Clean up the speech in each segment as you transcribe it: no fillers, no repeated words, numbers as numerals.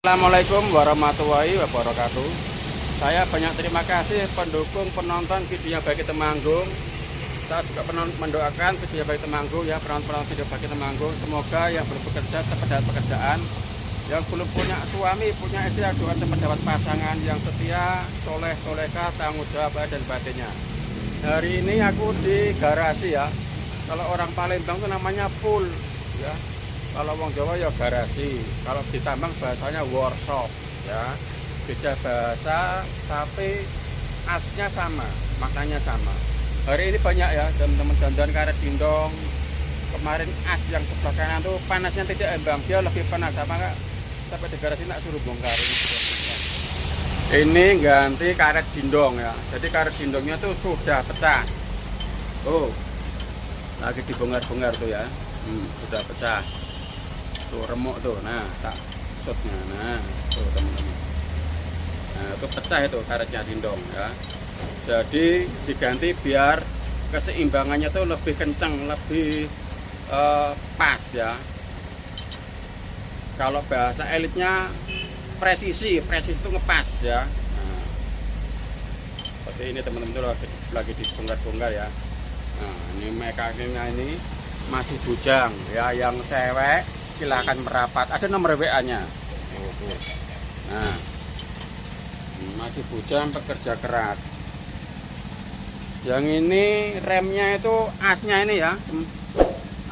Assalamualaikum warahmatullahi wabarakatuh. Saya banyak terima kasih pendukung penonton videonya Bagi Temanggung. Saya juga mendoakan videonya Bagi Temanggung ya, penonton video Bagi Temanggung. Semoga yang belum bekerja cepat dapat pekerjaan, yang belum punya suami, punya istri, doa cepat dapat pasangan yang setia, soleh, solehah, tanggung jawab dan batinnya. Hari ini aku di garasi ya. Kalau orang Palembang itu namanya pool ya. Kalau wong Jawa ya garasi, kalau di Tambang bahasanya workshop ya. Beda bahasa tapi asnya sama, maknanya sama. Hari ini banyak ya teman-teman dandan karet dindong. Kemarin as yang sebelah kanan tuh panasnya tidak imbang, dia lebih panas sama Kak. Sampai di garasi nak suruh bongkar ini. Ini ganti karet dindong ya. Jadi karet dindongnya tuh sudah pecah. Oh. Lagi dibongkar-bongkar tuh ya. Sudah pecah. Tuh remuk tuh, nah tak shotnya, nah tuh teman-teman, nah itu pecah itu karetnya dindong ya. Jadi diganti biar keseimbangannya tuh lebih kencang, lebih pas ya. Kalau bahasa elitnya presisi itu ngepas ya. Nah, seperti ini teman-teman tuh lagi dibongkar-bongkar ya. Nah ini mekaniknya ini masih bujang ya, yang cewek silahkan merapat, ada nomor WA-nya. Nah, masih bujang, pekerja keras. Yang ini remnya itu asnya ini ya,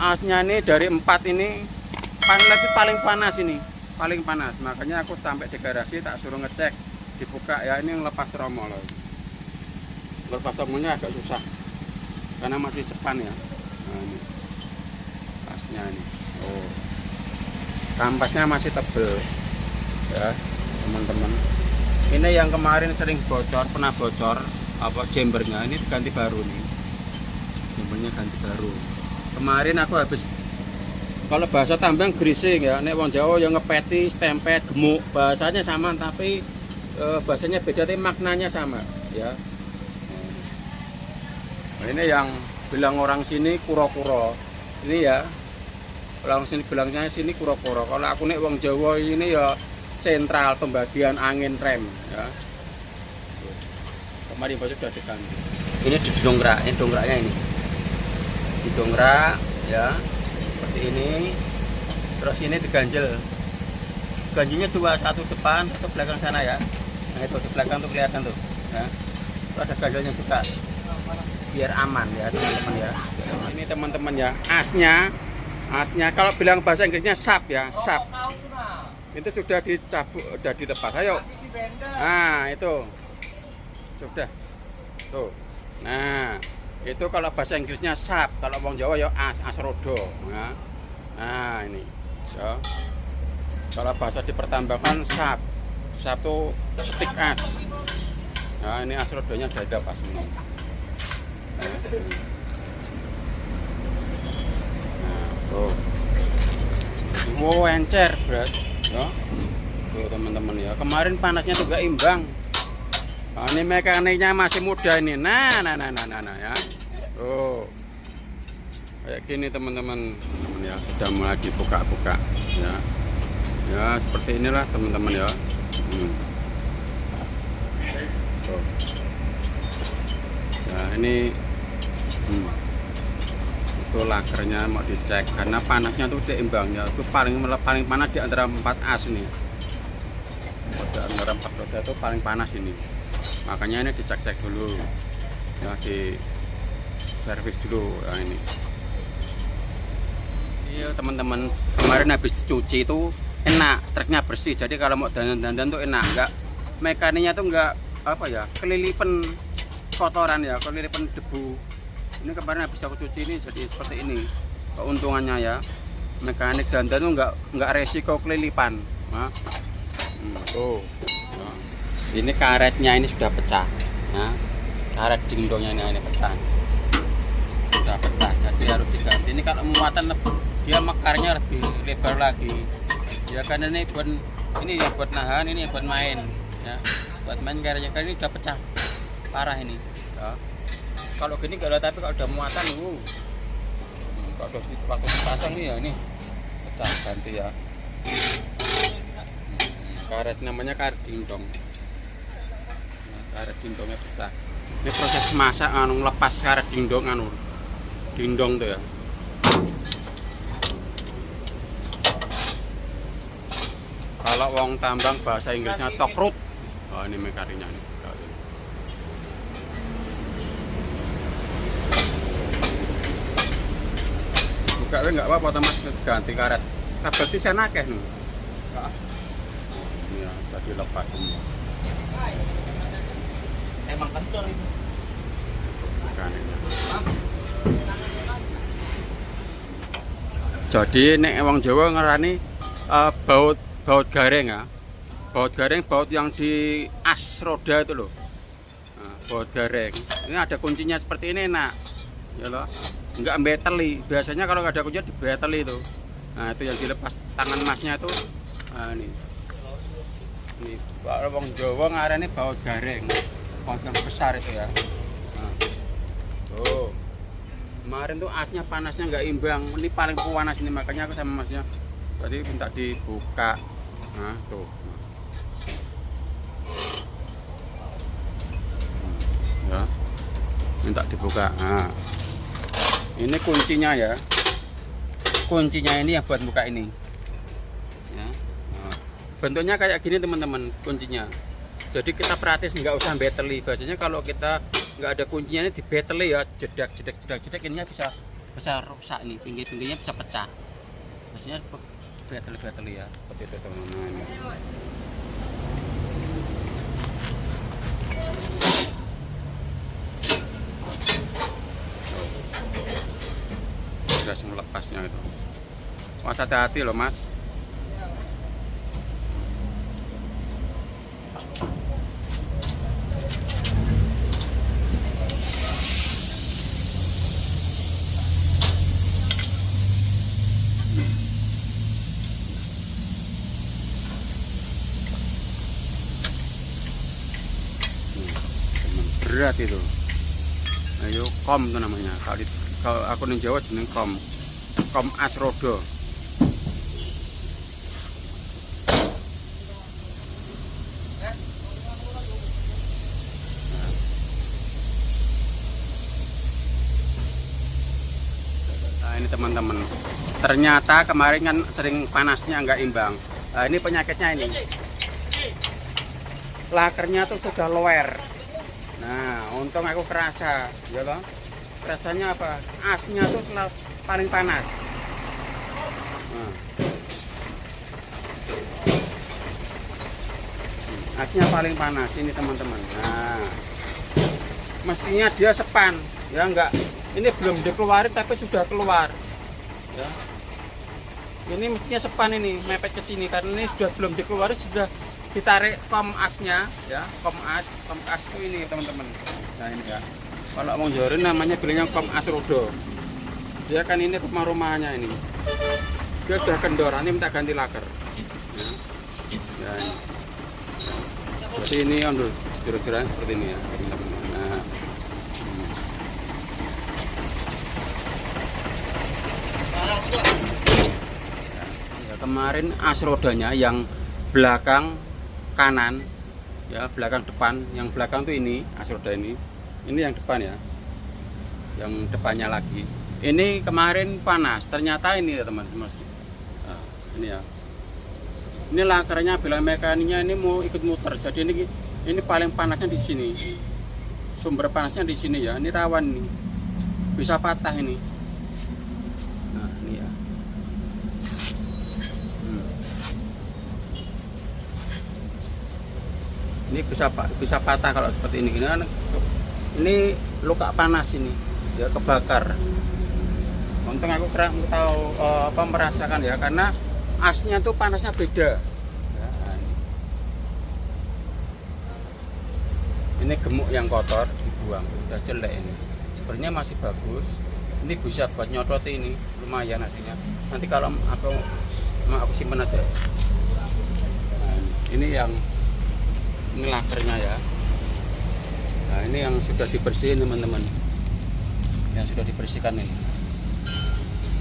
asnya ini dari 4 ini paling panas ini, paling panas. Makanya aku sampai di garasi tak suruh ngecek, dibuka ya. Ini lepas tromol loh. Lepas tromolnya agak susah karena masih sepan ya. Nah, ini asnya ini. Oh. Kampasnya masih tebel ya teman-teman. Ini yang kemarin sering bocor, pernah bocor apa jembernya, ini ganti baru nih, jembernya ganti baru. Kemarin aku habis, kalau bahasa Tambang grising ya, nek wong Jawa yang ngepeti, stempet, gemuk, bahasanya sama tapi bahasanya beda tapi maknanya sama ya. Nah, ini yang bilang orang sini kuro-kuro ini ya. Orang sini bilangnya sini kuro-kuro. Kalau aku nek wong Jawa ini ya sentral pembagian angin rem ya. Kemarin baju sudah diganti. Ini didongkrak, ini dongkraknya ini. Didongkrak ya. Seperti ini. Terus ini diganjel. Ganjilnya 2, satu depan, satu belakang sana ya. Nah itu di belakang tuh kelihatan tuh ya. Itu ada ganjelnya juga. Biar aman ya teman-teman ya. Ini teman-teman ya, asnya kalau bilang bahasa Inggrisnya sap ya, sap. Itu sudah dicabut, sudah dilepas. Ayo. Nah, itu. Sudah. Tuh. Nah, itu kalau bahasa Inggrisnya sap, kalau wong Jawa ya asrodo. Nah. Nah, ini. Ya. Kalau bahasa di pertambangan sap. Sap tuh stik as. Nah, ini asrodonya sudah ada pas ini. Nah, tuh. Wow, encer berat ya. Tuh teman-teman ya, kemarin panasnya juga imbang. Nah, ini mekaniknya masih muda ini. Nah ya. Tuh. Kayak gini teman-teman ya, sudah mulai dibuka-buka ya. Ya, seperti inilah teman-teman ya. Tuh. Ya, ini itu lakernya mau dicek karena panasnya tuh seimbangnya itu paling panas di antara 4 as nih. Di antara 4 roda itu paling panas ini, makanya ini dicek-cek dulu ya, di servis dulu ya. Ini iya teman-teman, kemarin habis dicuci itu enak, truknya bersih, jadi kalau mau dandan-dandan tuh enak, enggak mekaniknya tuh enggak apa ya, kelilipan kotoran ya, kelilipan debu. Ini kemarin habis aku cuci ini jadi seperti ini. Keuntungannya ya, mekanik dandan tuh nggak resiko kelilipan. Nah, nah. Ini karetnya ini sudah pecah. Nah, karet dindongnya ini pecah. Sudah pecah, jadi harus diganti. Ini kalau muatan dia mekarnya lebih lebar lagi. Ya kan ini buat nahan, ini buat main. Ya, buat main karetnya kan ini sudah pecah, parah ini. Ya. Kalau gini enggak ada, tapi kalau udah muatan kalau waktu dipasang nih ya ini pecah, ganti ya. Karet namanya karet dingdong. Nah, karet dingdongnya pecah. Ini proses masak lepas karet dingdong dingdong tuh ya. Kalau wong tambang bahasa Inggrisnya tokrut. Oh, ini mekarinya nih. Buka enggak apa-apa Mas, ganti karet. Berarti saya nakeh nih. Iya, tadi lepas semua. Emang kental itu. Jadi nek wong Jawa ngarani baut garing ya. Baut garing, baut yang di as roda itu loh. Nah, baut garing. Ini ada kuncinya seperti ini, nak. Ya loh. Enggak beteli. Biasanya kalau nggak ada kuncinya dibeteli itu. Nah, itu yang dilepas tangan masnya itu. Nah, ini. Ini kalau wong Jawa ngarani baut garing. Baut yang besar itu ya. Nah. Tuh. Kemarin tuh asnya panasnya nggak imbang. Ini paling panas ini, makanya aku sama masnya tadi minta dibuka. Nah, tuh. Ya. Minta dibuka. Nah. Ini kuncinya ya. Kuncinya ini yang buat buka ini. Ya. Nah. Bentuknya kayak gini teman-teman kuncinya. Jadi kita praktis nggak usah beteli. Biasanya kalau kita nggak ada kuncinya ini di beteli ya, jedak ininya bisa rusak nih, pinggirnya bisa pecah. Biasanya beteli ya, seperti itu teman-teman. Sudah melepasnya itu. Mas hati-hati loh Mas. Berat itu. Ayo kom itu namanya. Kalau aku di Jawa jeneng kom as rodo. Nah, ini teman-teman. Ternyata kemarin kan sering panasnya nggak imbang. Nah, ini penyakitnya ini. Lakernya tuh sudah lower. Nah, untung aku kerasa, ya loh. Rasanya apa? Asnya tuh paling panas. Nah. Asnya paling panas ini teman-teman. Nah, mestinya dia sepan, ya enggak. Ini belum dikeluarin tapi sudah keluar. Ya. Ini mestinya sepan ini, mepet ke sini karena ini sudah belum dikeluarin, sudah ditarik kom asnya ya, kom as itu ini teman-teman. Nah ini ya, kalau mau jorin namanya bilangnya kom as rodo. Dia kan ini rumah-rumahnya ini dia sudah kendor, nanti minta ganti laker ya. Ya ini. Jadi ini untuk jeruk-jerukan seperti ini ya teman-teman. Nah, ya, kemarin as rodanya yang belakang kanan ya, belakang depan, yang belakang tuh ini as roda ini yang depan ya, yang depannya lagi ini kemarin panas. Ternyata ini ya teman-teman, nah, ini ya, ini lakernya bilang mekaniknya ini mau ikut muter, jadi ini paling panasnya di sini, sumber panasnya di sini ya. Ini rawan nih, bisa patah ini. Nah ini ya. Ini bisa patah kalau seperti ini. Ini luka panas ini, ya kebakar. Untung aku kurang tahu merasakan ya, karena asnya tuh panasnya beda. Ya, ini gemuk yang kotor dibuang, udah jelek ini. Sebenarnya masih bagus. Ini bisa buat nyodot ini, lumayan hasilnya. Nanti kalau aku simpan aja. Nah, ini yang ini lakernya ya. Nah ini yang sudah dibersihin teman-teman, yang sudah dibersihkan ini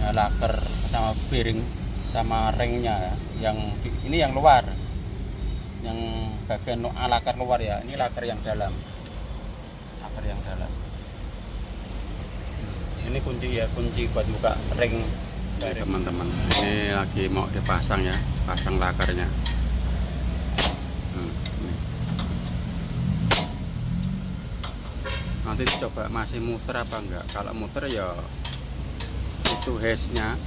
ya, laker sama bearing sama ringnya ya. Yang ini yang luar. bagian lakar luar ya. Ini lakar yang dalam. Lakar yang dalam. Ini kunci ya, kunci buat buka ring. Teman-teman, ini lagi mau dipasang ya, pasang lakarnya. Ini. Nanti coba masih muter apa enggak. Kalau muter ya itu hesnya,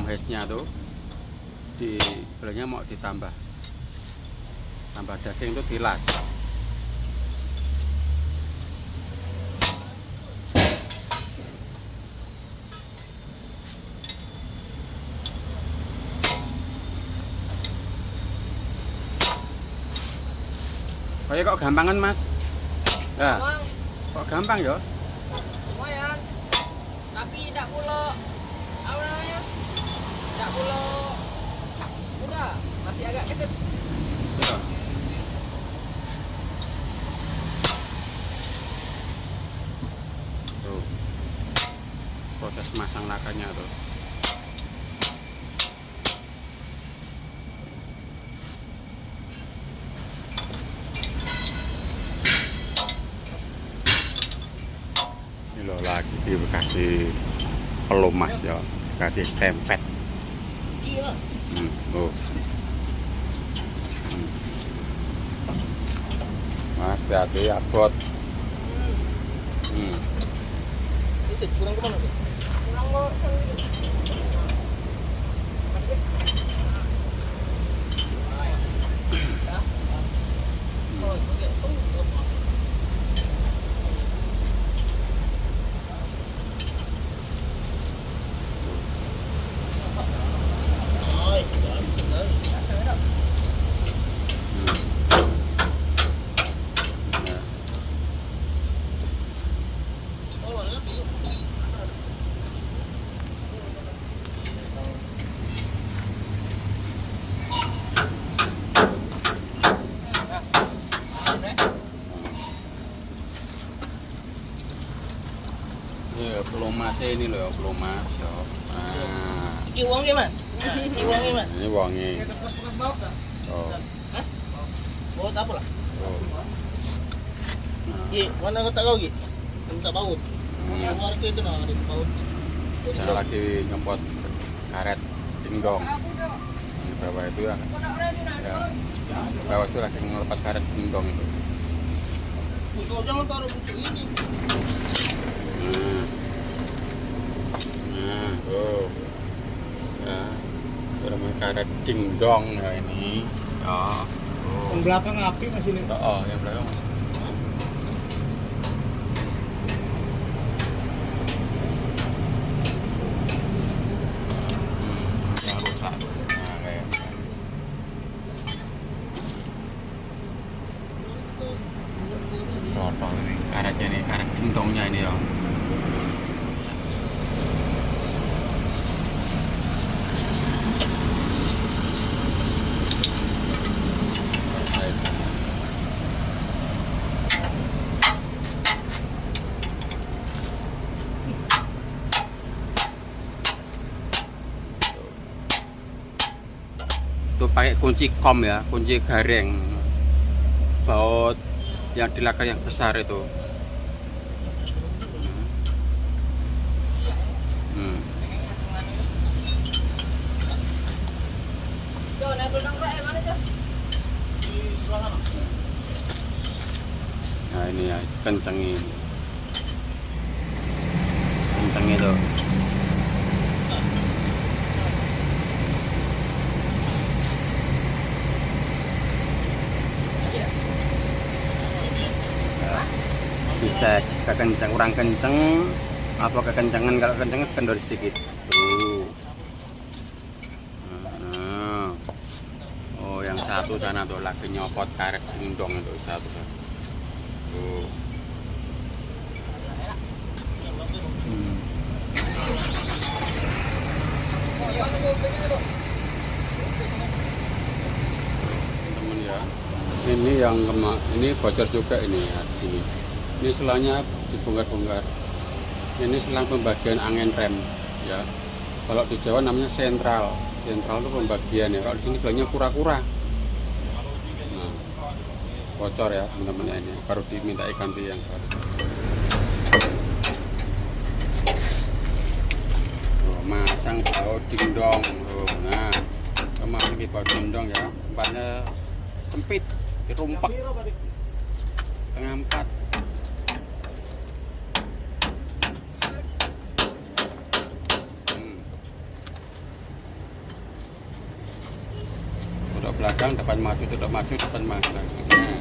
hesnya tuh di belakangnya mau ditambah daging itu dilas. Kayak kok gampangan mas? Ya. Kok gampang ya? Lumayan. Tapi tidak pula apa namanya? Tidak pula mudah. Masih agak keset. Ya. Tuh. Proses masang lakarnya tuh. Ini loh lagi dikasih pelumas ya, kasih stempet. Iya. Tuh. Mas, hati-hati abot. Itu kurang kemana tuh? Kurang ke pelumasnya ini loh, pelumas ya. Nah, Iki uangnya mas? Iki uangnya mas? ini wangi. Oh. Hah? Baut apa lah? Oh. Nah, Iya, mana kata kau gitu? Minta baut. Yang luar itu nah ada baut. saya lagi nyempot karet dingdong. Di bawah itu ya. Ya. Di bawah itu lagi ngelepas karet dingdong itu. Kau jangan taruh buku ini. Nah, tuh. Ya. Namanya karet dingdong ya ini. Ya. Oh. Yang belakang api masih nih. Oh, yang belakang masih. Yang rusak. Nah, kayak. Cotol ini karetnya nih, karet dingdongnya ini ya. Itu pakai kunci kom ya, kunci garing baut yang di lakar yang besar itu. Nah ini ya, kencengin itu. Dicek kekencang, kurang kenceng apa kekencangan. Kalau kenceng kendor sedikit tuh. Nah. Oh yang satu sana tuh lagi nyopot karet dingdong itu satu tuh. Temen ya, ini yang ini bocor juga ini ya, sini. Ini selangnya dibongkar-bongkar. Ini selang pembagian angin rem ya. Kalau di Jawa namanya sentral. Sentral itu pembagian ya. Kalau di sini bilangnya kura-kura. Nah, bocor ya teman-teman ya, ini baru diminta ganti yang baru. Masang baut dindong tuh. Nah, memasuki baut dindong ya, tempatnya sempit, dirumpak setengah 4. Belakang, depan maju, depan maju, depan maju. Nah,